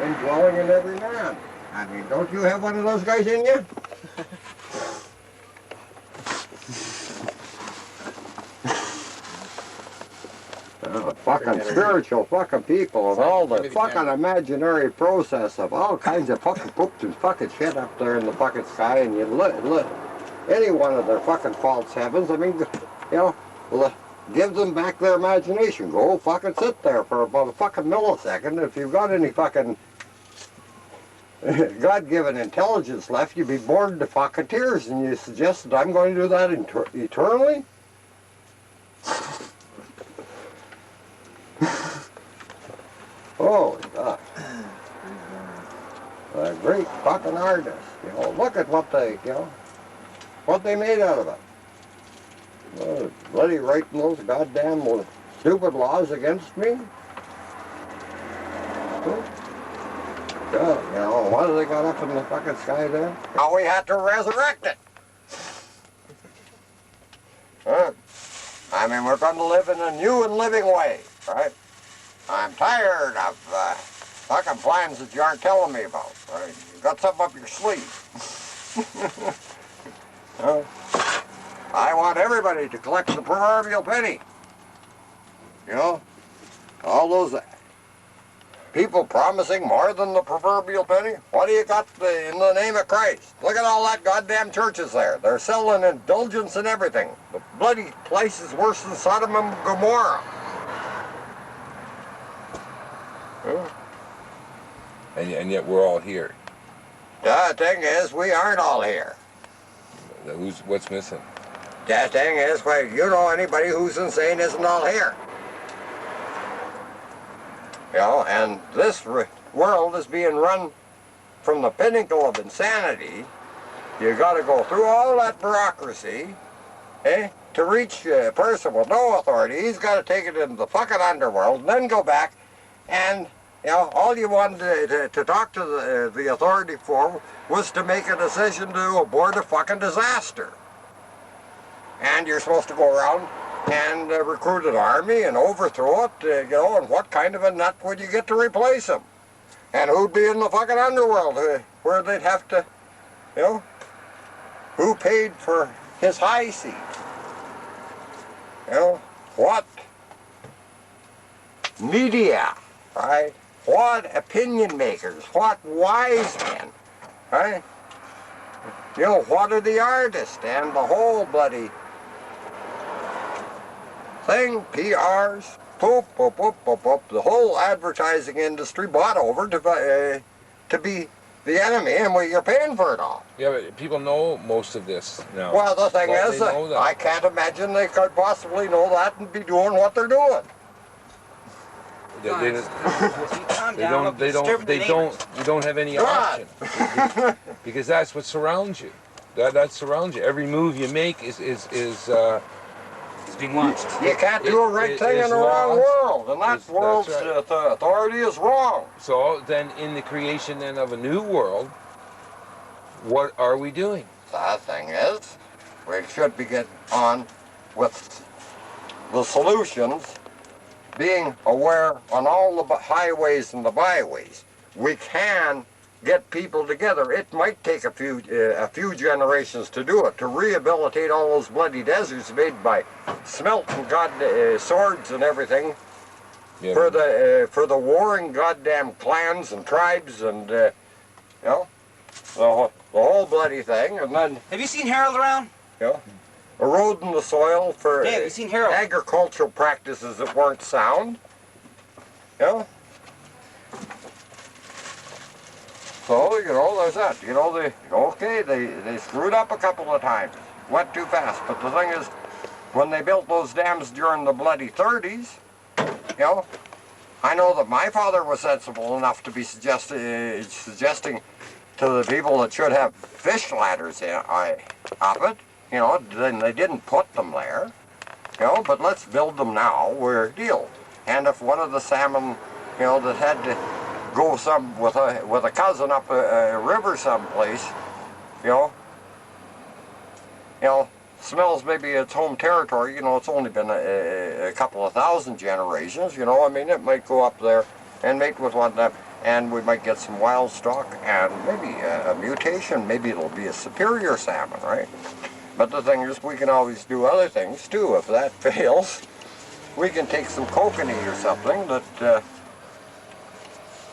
indwelling in every man. I mean, don't you have one of those guys in you? Fucking spiritual fucking people and all the fucking imaginary process of all kinds of fucking poops and fucking shit up there in the fucking sky, and you look any one of their fucking false heavens. I mean, you know, give them back their imagination. Go fucking sit there for about a fucking millisecond. If you've got any fucking God-given intelligence left, you'd be bored to fucking tears, and you suggest that I'm going to do that eternally? Holy God. A great fucking artist. You know, look at what they, you know, what they made out of it. Well, bloody writing those goddamn stupid laws against me. God, you know, what do they got up in the fucking sky there? How we had to resurrect it. Huh? I mean, we're going to live in a new and living way, right? I'm tired of fucking plans that you aren't telling me about. Right? You got something up your sleeve. I want everybody to collect the proverbial penny. You know, all those people promising more than the proverbial penny. What do you got in the name of Christ? Look at all that goddamn churches there. They're selling indulgence and everything. The bloody place is worse than Sodom and Gomorrah. And yet we're all here. The thing is, we aren't all here. What's missing? The thing is, well, you know anybody who's insane isn't all here. You know, and this world is being run from the pinnacle of insanity. You got to go through all that bureaucracy, to reach a person with no authority. He's got to take it into the fucking underworld and then go back. And, you know, all you wanted to talk to the authority for was to make a decision to abort a fucking disaster. And you're supposed to go around and recruit an army and overthrow it, you know, and what kind of a nut would you get to replace him? And who'd be in the fucking underworld where they'd have to, you know, who paid for his high seat? You know, what media? Right? What opinion makers, what wise men, right? You know, what are the artists and the whole bloody thing, PRs, poop, poop, poop, poop, poop, the whole advertising industry bought over to be the enemy, and you're paying for it all. Yeah, but people know most of this now. Well, the thing is, I can't imagine they could possibly know that and be doing what they're doing. You don't have any option because that's what surrounds you. That surrounds you. Every move you make is being watched. You can't do a right thing in the wrong world, and that world's authority is wrong. So then, in the creation then of a new world, what are we doing? The thing is, we should be getting on with the solutions. Being aware on all the highways and the byways, we can get people together. It might take a few generations to do it, to rehabilitate all those bloody deserts made by smelting swords and everything, yeah, for the warring goddamn clans and tribes and you know, the whole bloody thing. And then, have you seen Harold around? Yeah. Eroding the soil for Dave, you seen Harold? Agricultural practices that weren't sound. You know? So, you know, there's that. You know, they screwed up a couple of times. Went too fast. But the thing is, when they built those dams during the bloody 30s, you know, I know that my father was sensible enough to be suggesting to the people that should have fish ladders up it. You know, then they didn't put them there, you know, but let's build them now, we're deal. And if one of the salmon, you know, that had to go with a cousin up a river someplace, you know, smells maybe its home territory, you know, it's only been a couple of thousand generations, you know, I mean, it might go up there and mate with one of them. and we might get some wild stock and maybe a mutation. Maybe it'll be a superior salmon, right? But the thing is, we can always do other things too. If that fails, we can take some kokanee or something that,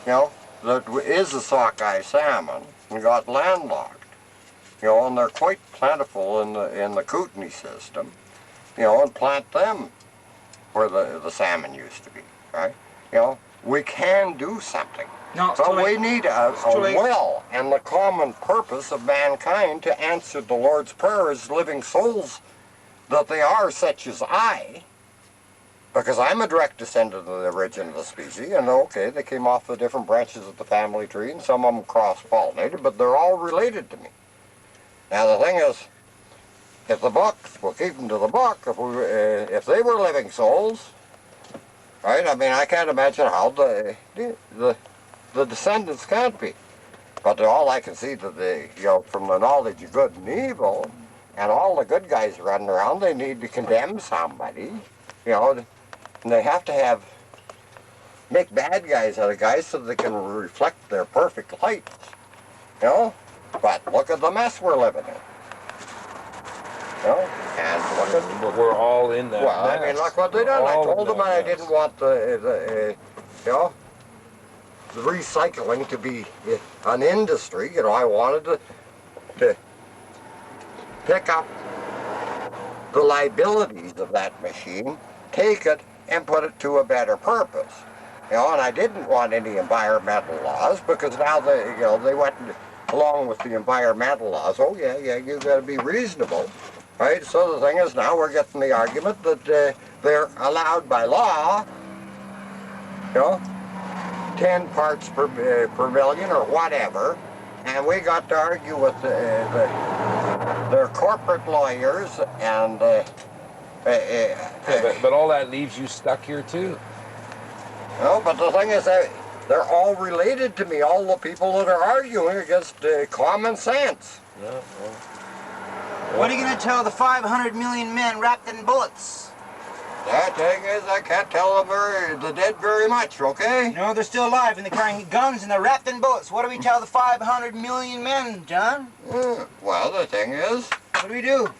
you know, that is a sockeye salmon and got landlocked. You know, and they're quite plentiful in the Kootenai system. You know, and plant them where the salmon used to be, right? You know, we can do something. No, but we need a will and the common purpose of mankind to answer the Lord's Prayer as living souls that they are, such as I, because I'm a direct descendant of the origin of the species, and okay, they came off the different branches of the family tree, and some of them cross-pollinated, but they're all related to me. Now the thing is, if the book, we'll keep them to the book, if they were living souls, right? I mean, I can't imagine how the descendants can't be. But all I can see that they, you know, from the knowledge of good and evil, and all the good guys running around, they need to condemn somebody, you know, and they have to make bad guys out of guys so they can reflect their perfect light, you know? But look at the mess we're living in. You know, and look at, But we're all in that well, mess. I mean, look what they done. I told them I mess. didn't want the you know, the recycling to be an industry. You know, I wanted to pick up the liabilities of that machine, take it, and put it to a better purpose. You know, and I didn't want any environmental laws because now they went along with the environmental laws. Oh yeah, you got to be reasonable. Right, so the thing is, now we're getting the argument that they're allowed by law, you know, 10 parts per million or whatever, and we got to argue with their corporate lawyers and... but all that leaves you stuck here too. No, but the thing is that they're all related to me, all the people that are arguing against common sense. Yeah, well. What are you going to tell the 500 million men wrapped in bullets? That thing is, I can't tell them the dead very much, okay? No, they're still alive and they're carrying guns and they're wrapped in bullets. What do we tell the 500 million men, John? Well, the thing is... What do we do?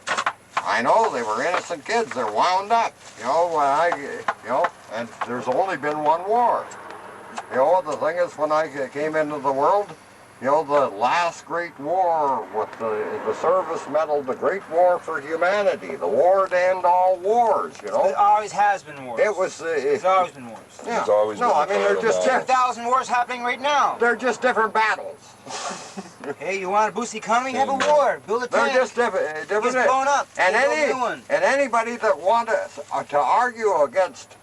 I know, they were innocent kids. They're wound up. You know, and there's only been one war. You know, the thing is, when I came into the world, you know, the last great war with the service medal, the great war for humanity, the war to end all wars, you know. There always has been wars. It was... There's always been wars. Yeah. There's always no, been I mean, they're just... 1,000 wars happening right now. They're just different battles. Hey, you want a boost economy? Have a war. Build a They're tank. just different. It's blown up. And Build a new one. anybody that wants to argue against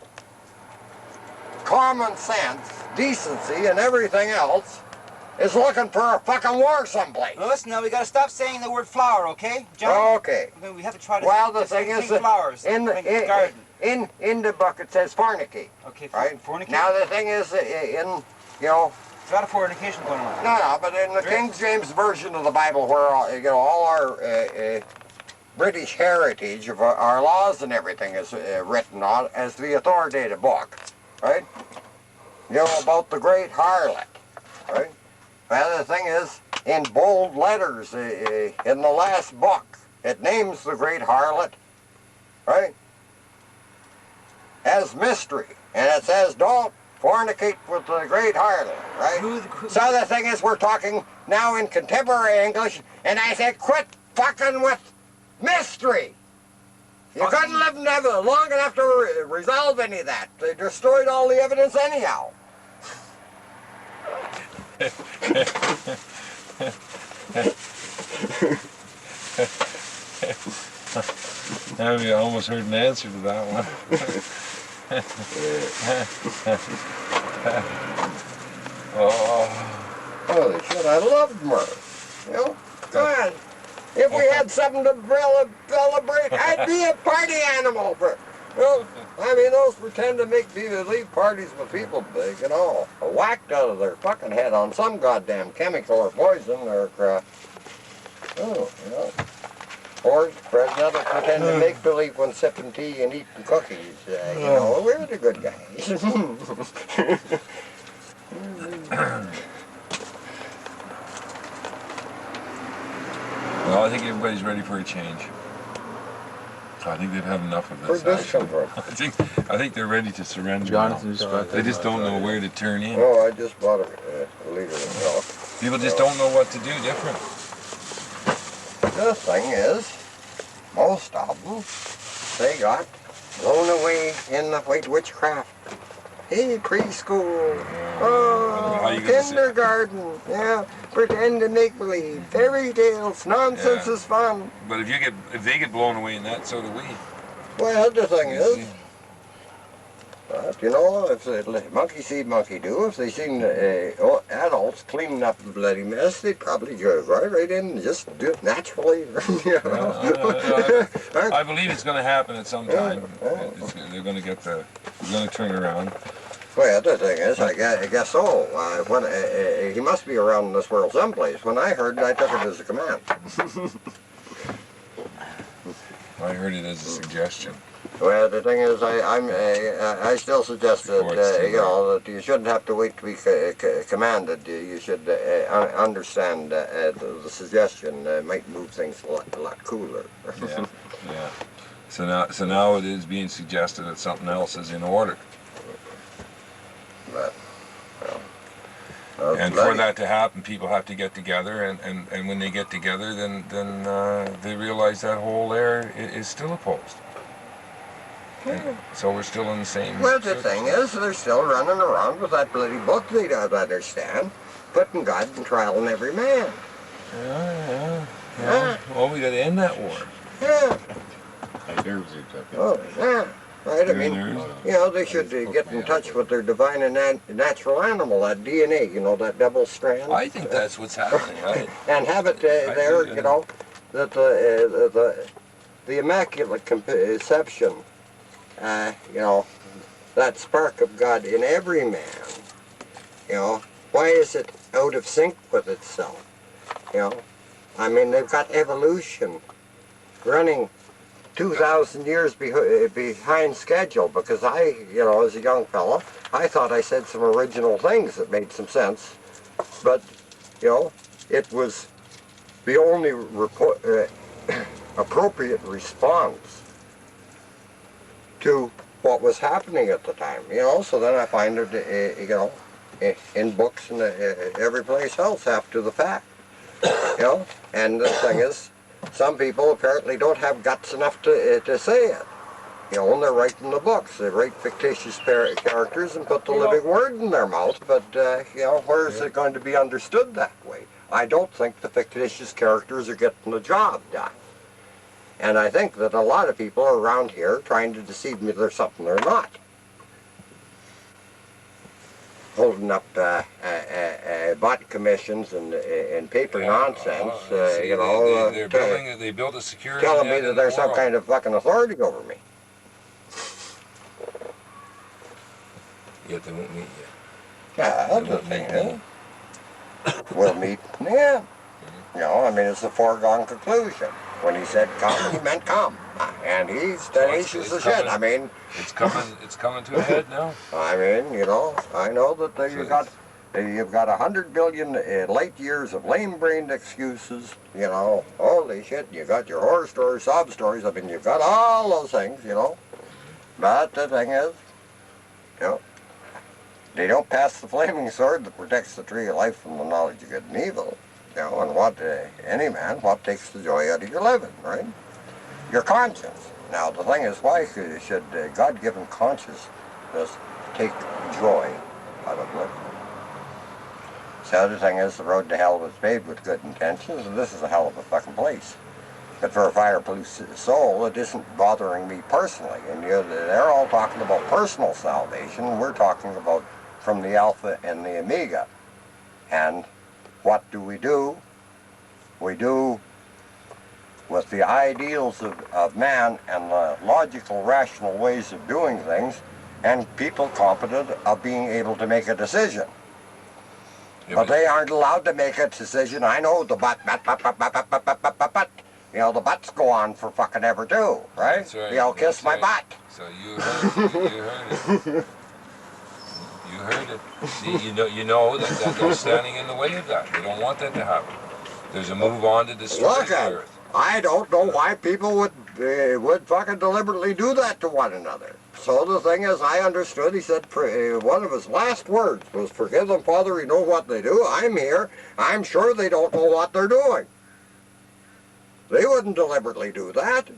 common sense, decency, and everything else is looking for a fucking war someplace. Well, listen, now we got to stop saying the word flower, okay, John? Okay. I mean, we have to try to. Well, the thing is, flowers in the book it says fornicate. Okay, right? Fornicate. Now the thing is, you know. There's a lot of fornication going on. No, but in the King James version of the Bible, where you know all our British heritage of our laws and everything is written on as the authoritative book, right? You know about the great harlot, right? Well, the thing is, in bold letters in the last book, it names the great harlot, right, as mystery, and it says don't fornicate with the great harlot, right? So the thing is, we're talking now in contemporary English, and I said, quit fucking with mystery. You couldn't live long enough to resolve any of that. They destroyed all the evidence anyhow. I almost heard an answer to that one. Holy shit, I loved Murph. You know, God, if we had something to celebrate, I'd be a party animal. For, you know, I mean, those pretend to make people leave parties with people, you know, whacked out of their fucking head on some goddamn chemical or poison or, you know. Or another pretend to make believe when sipping tea and eating cookies. You know, we're the good guys. Well, I think everybody's ready for a change. I think they've had enough of this. Where'd this come from? I think they're ready to surrender Jonathan now. just brought They that just up. don't know where to turn in. Oh, I just bought a liter of milk. People just don't know what to do different. The thing is, most of them, they got blown away in the white witchcraft. Hey, preschool, How oh, you gonna say- kindergarten, yeah, pretend to make believe, fairy tales, nonsense Yeah. is fun. But if they get blown away in that, so do we. Well, the thing You see? is, but, you know, if the monkey see monkey do, if they seen adults cleaning up the bloody mess, they'd probably go right in and just do it naturally. You know? I believe it's going to happen at some time. They're going to they're going to turn around. Well, the thing is, I guess so. When he must be around this world someplace. When I heard it, I took it as a command. I heard it as a suggestion. Well, the thing is, I still suggest that you know that you shouldn't have to wait to be commanded. You should understand the suggestion might move things a lot cooler. Yeah, yeah. So now it is being suggested that something else is in order. But, well, And for that to happen, people have to get together, and when they get together, then they realize that whole error is still opposed. And so we're still in the same. Well, the thing is, they're still running around with that bloody book they don't understand, putting God in trial on every man. Yeah. Well, we got to end that war. Yeah. My nerves are tough. Oh, yeah. Right, I mean, Nerves. you know, they should get in touch with their divine and natural animal, that DNA, you know, that double strand. I think that's what's happening. And have it there, do, you know, that the immaculate conception, you know, that spark of God in every man, you know, why is it out of sync with itself? You know, I mean, they've got evolution running 2,000 years behind schedule, because you know, as a young fella, I thought I said some original things that made some sense, but, you know, it was the only appropriate response to what was happening at the time, you know. So then I find it, you know, in books and every place else after the fact, you know. And the thing is, some people apparently don't have guts enough to say it, you know, and they're writing the books. They write fictitious characters and put the living word in their mouth, but, you know, where is it going to be understood that way? I don't think the fictitious characters are getting the job done. And I think that a lot of people are around here trying to deceive me they're something they're not. Holding up bot commissions and paper nonsense, See, you know, they built a security telling net me that in the they're some world. kind of fucking authority over me. Yet they won't meet you. Yeah, that's the thing, eh? We'll meet, yeah. You know, I mean, it's a foregone conclusion. When he said come, he meant come. And he's tenacious as shit. I mean, It's coming to a head now. I mean, you know, I know that you've got 100 billion light years of lame-brained excuses, you know, holy shit, you got your horror stories, sob stories, I mean, you've got all those things, you know. But the thing is, you know, they don't pass the flaming sword that protects the tree of life from the knowledge of good and evil. You know, and what, any man, what takes the joy out of your living, right? Your conscience. Now, the thing is, why should God-given consciousness take joy out of living? So the other thing is, the road to hell was paved with good intentions, and this is a hell of a fucking place. But for a fire-proof soul, it isn't bothering me personally. And they're all talking about personal salvation, and we're talking about from the Alpha and the Omega. And what do? We do with the ideals of man and the logical, rational ways of doing things, and people competent of being able to make a decision. Yeah, but they aren't allowed to make a decision. I know the but. You know, the butts go on for fucking ever too, right? That's right. You know, kiss my butt. So you heard it. You heard it. You know that they're standing in the way of that. They don't want that to happen. There's a move on to destroy Look the at it. earth. I don't know why people would fucking deliberately do that to one another. So the thing is, I understood, he said, one of his last words was, "Forgive them, Father, you know what they do. I'm here. I'm sure they don't know what they're doing." They wouldn't deliberately do that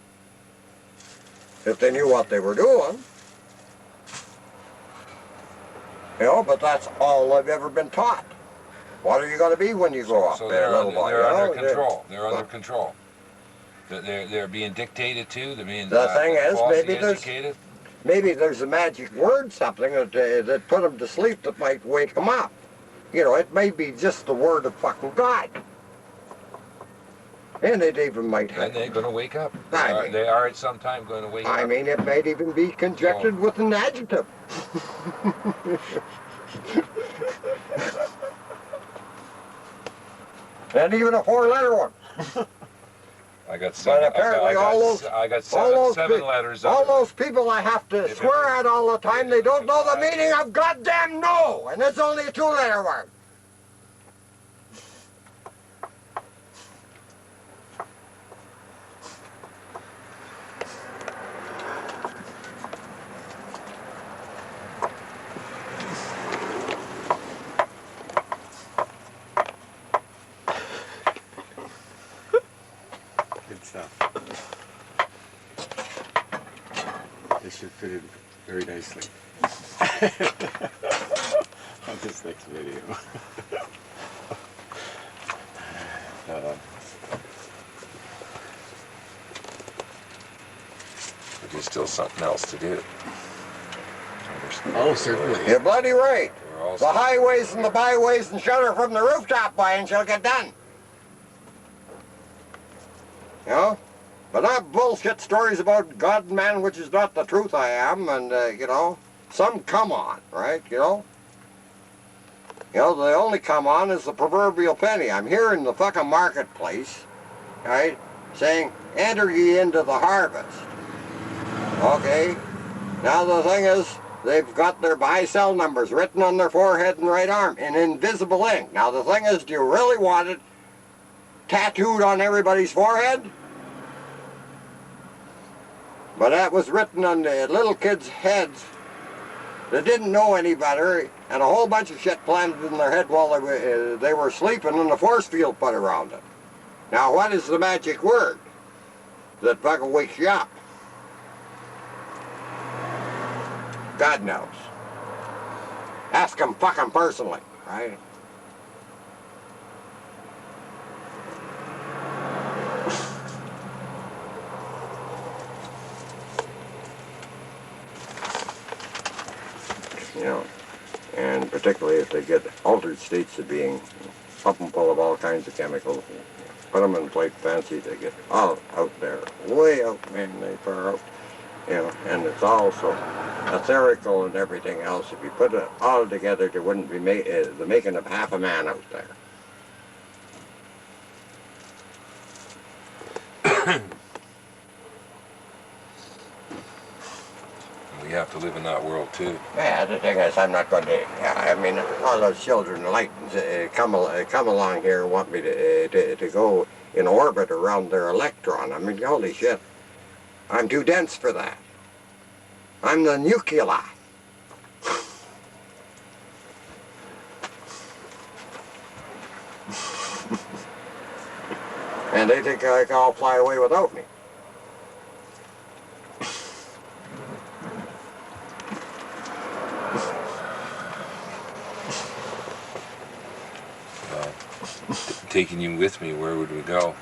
if they knew what they were doing. You know, but that's all I've ever been taught. What are you going to be when you grow up, So little boy? they're You know, under control. They're under control. They're being dictated to. They're being the thing is, falsely educated. maybe there's a magic word, something that put them to sleep that might wake them up. You know, it may be just the word of fucking God. And it even might And have. they're going to wake up. I mean- They are at some time going to wake up. I mean, it might even be conjectured with an adjective. And even a four-letter one. I got seven. But apparently I got seven letters. All those people I have to If swear it- at all the time, they don't know the meaning of goddamn no, and it's only a two-letter word. Good stuff. This should fit in very nicely on this next video. But there's still something else to do. Oh, certainly. You're bloody right. We're all The highways and the byways and shutter from the rooftop, boy, and she'll get done. You know? But not bullshit stories about God and man, which is not the truth I am, and, you know, some come on, right, you know? You know, the only come on is the proverbial penny. I'm here in the fucking marketplace, right, saying, enter ye into the harvest. Okay? Now the thing is, they've got their buy-sell numbers written on their forehead and right arm in invisible ink. Now the thing is, do you really want it tattooed on everybody's forehead? But that was written on the little kids' heads that didn't know any better, and a whole bunch of shit planted in their head while they were sleeping, and the force field put around it. Now what is the magic word that fucking wakes you up? God knows. Ask him fucking personally, right? You know, and particularly if they get altered states of being up and full of all kinds of chemicals, put them in plate fancy, they get all out there, way out, man, they far out, you know, and it's also etherical and everything else. If you put it all together, there wouldn't be the making of half a man out there. We have to live in that world too. Yeah, the thing is, I'm not going to, I mean, all those children of light come along here and want me to go in orbit around their electron. I mean, holy shit, I'm too dense for that. I'm the nuclei. And they think I can all fly away without me. Taking you with me, where would we go?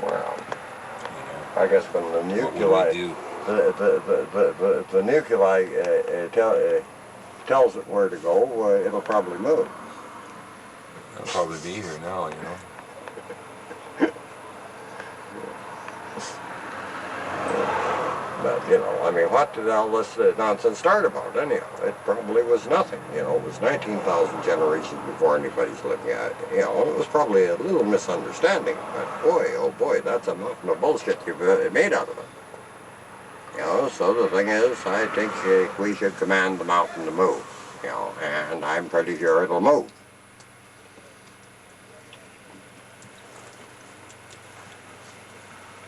Well, You know, I guess when the what nuclei, would we do? the nuclei tells it where to go, it'll probably move. I'll probably be here now, you know. But, you know, I mean, what did all this nonsense start about, anyhow? It probably was nothing, you know. It was 19,000 generations before anybody's looking at it. You know, it was probably a little misunderstanding. But, boy, oh boy, that's a mountain of bullshit you've made out of it. You know, so the thing is, I think we should command the mountain to move. you know, and I'm pretty sure it'll move.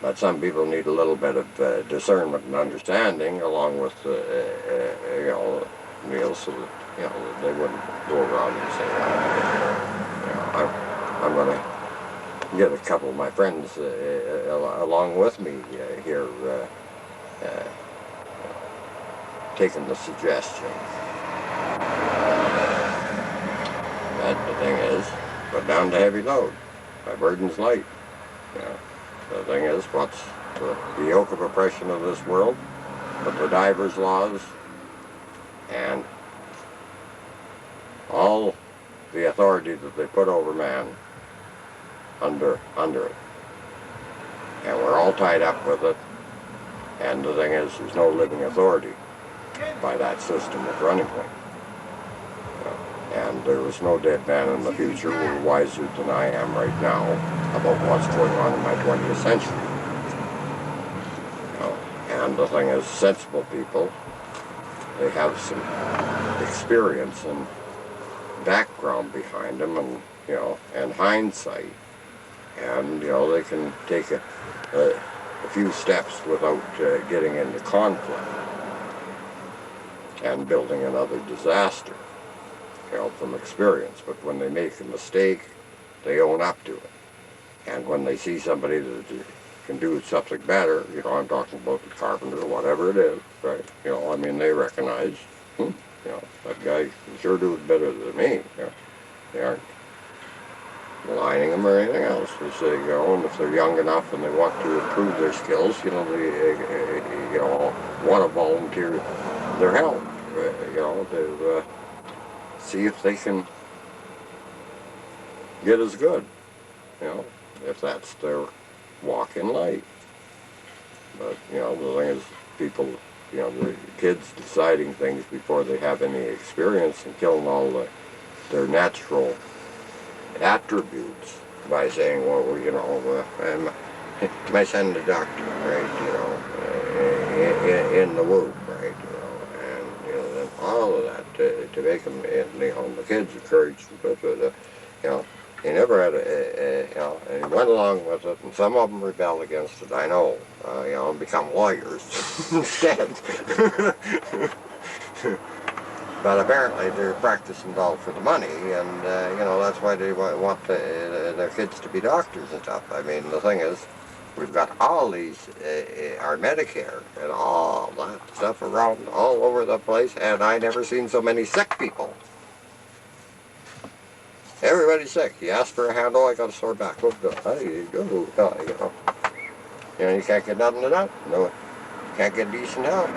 But some people need a little bit of discernment and understanding, along with, you know, meals, so that, you know, they wouldn't go around and say, you know, I'm going to get a couple of my friends along with me here taking the suggestion. But the thing is, put down the heavy load. My burden's light. You know. The thing is, what's the yoke of oppression of this world, but the divers' laws and all the authority that they put over man under it. And we're all tied up with it, and the thing is, there's no living authority by that system of running things. And there was no dead man in the future who were wiser than I am right now about what's going on in my 20th century. You know, and the thing is, sensible people, they have some experience and background behind them, and you know, and hindsight, and you know, they can take a few steps without getting into conflict and building another disaster. You know, from experience. But when they make a mistake, they own up to it. And when they see somebody that can do something better, you know, I'm talking about the carpenter or whatever it is, right? You know, I mean, they recognize, you know, that guy can sure do it better than me. You know, they aren't maligning them or anything else. They say, you know, and if they're young enough and they want to improve their skills, you know, they, you know, want to volunteer their help. You know, they see if they can get as good, you know, if that's their walk in life. But, you know, the thing is, people, you know, the kids deciding things before they have any experience and killing all their natural attributes by saying, well, you know, my son's a doctor, right, you know, in the womb, right, you know, and, you know, all of that to make them, you know, the kids encouraged them, you know, he never had you know, and he went along with it, and some of them rebelled against it, I know, you know, and become lawyers instead. But apparently they're practicing all for the money, and, you know, that's why they want their kids to be doctors and stuff. I mean, the thing is, we've got all these, our Medicare and all that stuff around all over the place, and I never seen so many sick people. Everybody's sick. You ask for a hand, oh, I got a sore back. Oh, how do you do? You know, you can't get nothing to that. No, you can't get decent help.